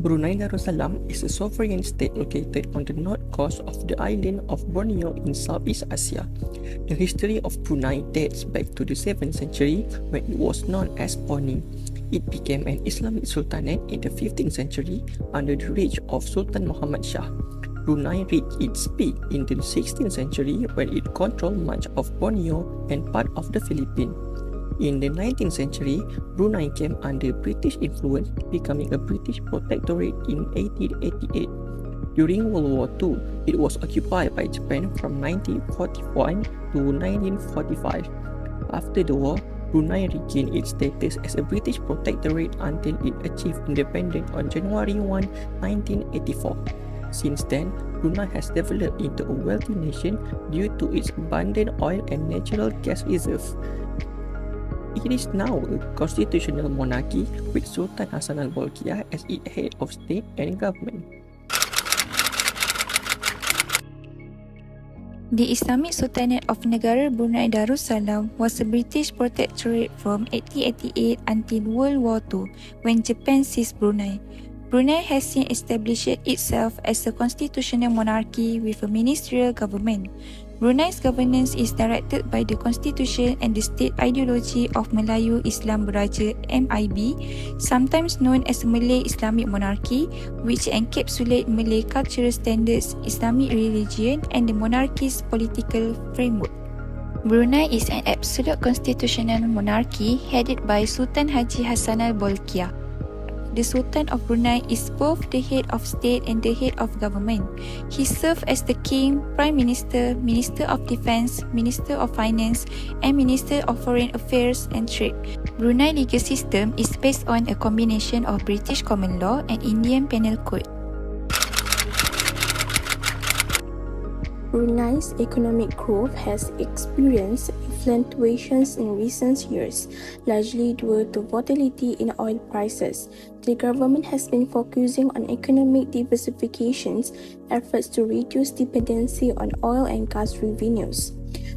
Brunei Darussalam is a sovereign state located on the north coast of the island of Borneo in Southeast Asia. The history of Brunei dates back to the 7th century when it was known as Borneo. It became an Islamic sultanate in the 15th century under the reign of Sultan Muhammad Shah. Brunei reached its peak in the 16th century when it controlled much of Borneo and part of the Philippines. In the 19th century, Brunei came under British influence, becoming a British protectorate in 1888. During World War II, it was occupied by Japan from 1941 to 1945. After the war, Brunei regained its status as a British protectorate until it achieved independence on January 1, 1984. Since then, Brunei has developed into a wealthy nation due to its abundant oil and natural gas reserves. It is now a constitutional monarchy with Sultan Hassan al-Bolkiah as its head of state and government. The Islamic Sultanate of Negara Brunei Darussalam was a British protectorate from 1888 until World War II, when Japan seized Brunei. Brunei has since established itself as a constitutional monarchy with a ministerial government. Brunei's governance is directed by the constitution and the state ideology of Melayu Islam Beraja (MIB), sometimes known as Malay Islamic Monarchy, which encapsulate Malay cultural standards, Islamic religion, and the monarchy's political framework. Brunei is an absolute constitutional monarchy headed by Sultan Haji Hassan al-Bolkiah. The Sultan of Brunei is both the head of state and the head of government. He served as the King, Prime Minister, Minister of Defence, Minister of Finance, and Minister of Foreign Affairs and Trade. Brunei legal system is based on a combination of British common law and Indian Penal Code. Brunei's economic growth has experienced fluctuations in recent years, largely due to volatility in oil prices. The government has been focusing on economic diversification's efforts to reduce dependency on oil and gas revenues.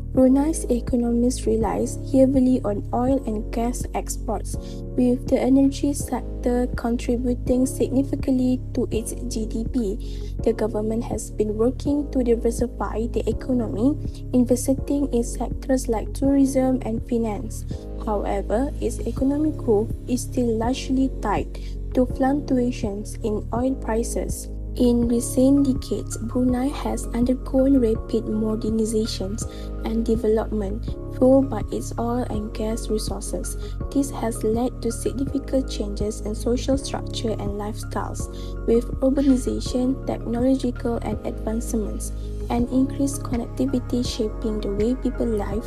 Brunei's economies relies heavily on oil and gas exports, with the energy sector contributing significantly to its GDP. The government has been working to diversify the economy, investing in sectors like tourism and finance. However, its economic growth is still largely tied to fluctuations in oil prices. In recent decades, Brunei has undergone rapid modernizations and development fueled by its oil and gas resources. This has led to significant changes in social structure and lifestyles, with urbanization, technological and advancements, and increased connectivity shaping the way people live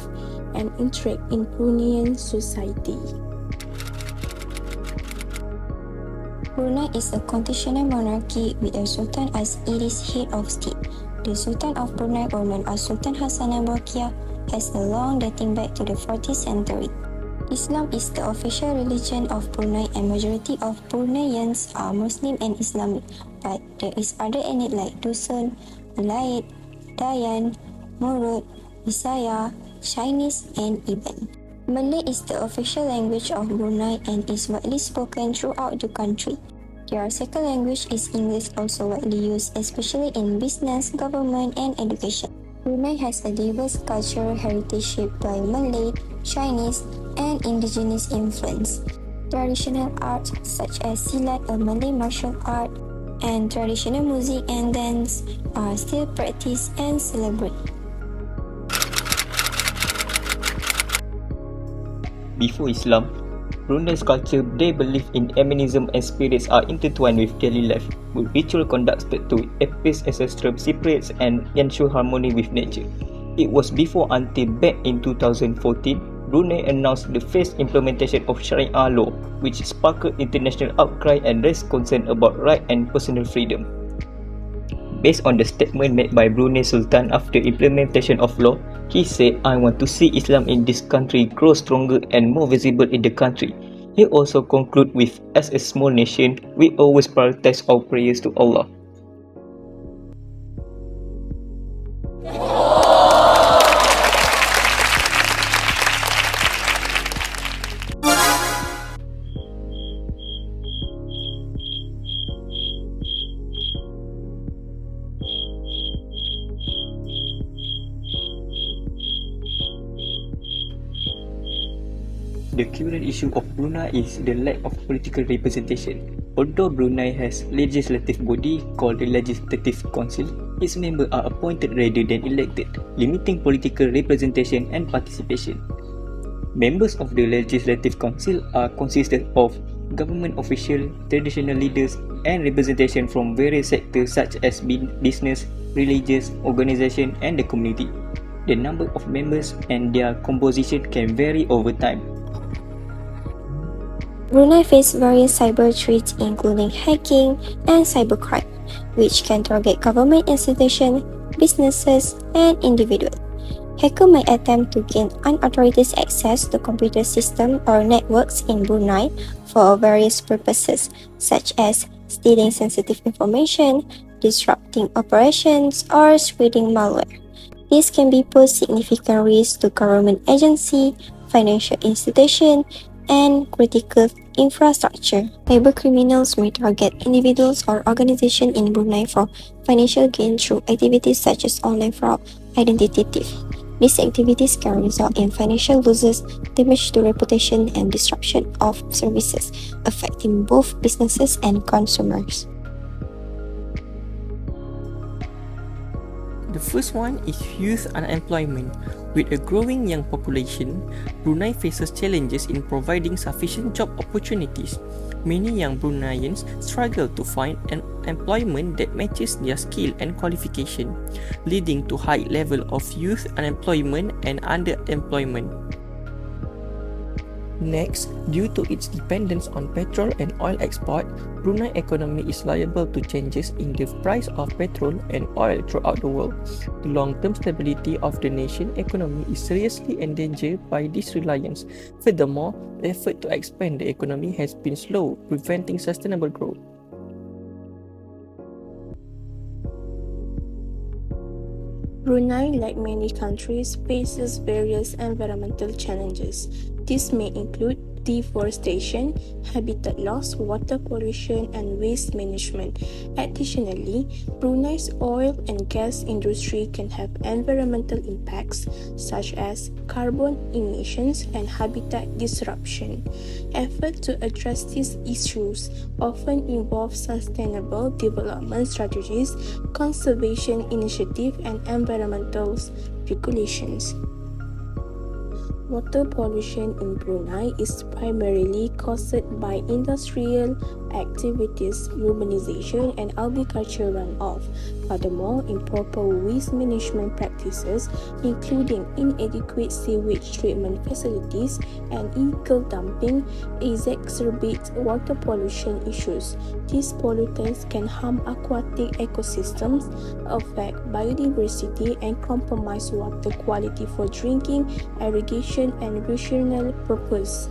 and interact in Bruneian society. Brunei is a constitutional monarchy with a sultan as its head of state. The Sultan of Brunei, or known as Sultan Hassan al-Bolkiah, has a long dating back to the 14th century. Islam is the official religion of Brunei and majority of Bruneians are Muslim and Islamic, but there is other ethnic like Dusun, Malay, Dayan, Murut, Bisaya, Chinese and Iban. Malay is the official language of Brunei and is widely spoken throughout the country. Their second language is English, also widely used, especially in business, government, and education. Brunei has a diverse cultural heritage shaped by Malay, Chinese, and indigenous influence. Traditional arts such as silat, a Malay martial art, and traditional music and dance are still practiced and celebrated. Before Islam, Brunei's culture, they believe in animism and spirits are intertwined with daily life, with ritual conducted to appease ancestral spirits and ensure harmony with nature. It was before until back in 2014, Brunei announced the first implementation of Sharia law, which sparked international outcry and raised concern about right and personal freedom. Based on the statement made by Brunei Sultan after implementation of law, he said, "I want to see Islam in this country grow stronger and more visible in the country." He also concluded with, "As a small nation, we always prioritize our prayers to Allah." The current issue of Brunei is the lack of political representation. Although Brunei has legislative body called the Legislative Council, its members are appointed rather than elected, limiting political representation and participation. Members of the Legislative Council are consisted of government officials, traditional leaders, and representation from various sectors such as business, religious, organization, and the community. The number of members and their composition can vary over time. Brunei faces various cyber threats including hacking and cybercrime, which can target government institutions, businesses, and individuals. Hackers may attempt to gain unauthorized access to computer systems or networks in Brunei for various purposes, such as stealing sensitive information, disrupting operations, or spreading malware. This can pose significant risks to government agencies, financial institutions, and critical infrastructure. Cybercriminals may target individuals or organizations in Brunei for financial gain through activities such as online fraud, identity theft. These activities can result in financial losses, damage to reputation, and disruption of services, affecting both businesses and consumers. The first one is youth unemployment. With a growing young population, Brunei faces challenges in providing sufficient job opportunities. Many young Bruneians struggle to find an employment that matches their skill and qualification, leading to high level of youth unemployment and underemployment. Next, due to its dependence on petrol and oil export, Brunei economy is liable to changes in the price of petrol and oil throughout the world. The long-term stability of the nation economy is seriously endangered by this reliance. Furthermore, the effort to expand the economy has been slow, preventing sustainable growth. Brunei, like many countries, faces various environmental challenges. These may include deforestation, habitat loss, water pollution, and waste management. Additionally, Brunei's oil and gas industry can have environmental impacts such as carbon emissions and habitat disruption. Efforts to address these issues often involve sustainable development strategies, conservation initiatives, and environmental regulations. Water pollution in Brunei is primarily caused by industrial activities, urbanization, and agriculture runoff. Furthermore, improper waste management practices, including inadequate sewage treatment facilities and illegal dumping, exacerbate water pollution issues. These pollutants can harm aquatic ecosystems, affect biodiversity, and compromise water quality for drinking, irrigation, and recreational purpose.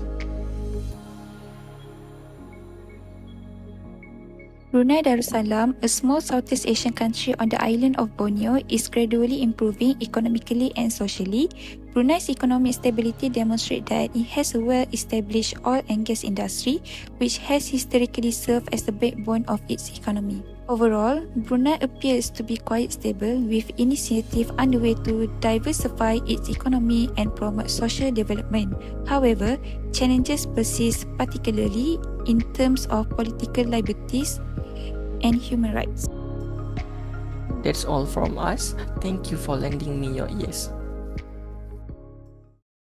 Brunei Darussalam, a small Southeast Asian country on the island of Borneo, is gradually improving economically and socially. Brunei's economic stability demonstrates that it has a well-established oil and gas industry, which has historically served as the backbone of its economy. Overall, Brunei appears to be quite stable, with initiatives underway to diversify its economy and promote social development. However, challenges persist, particularly in terms of political liberties and human rights. That's all from us. Thank you for lending me your ears.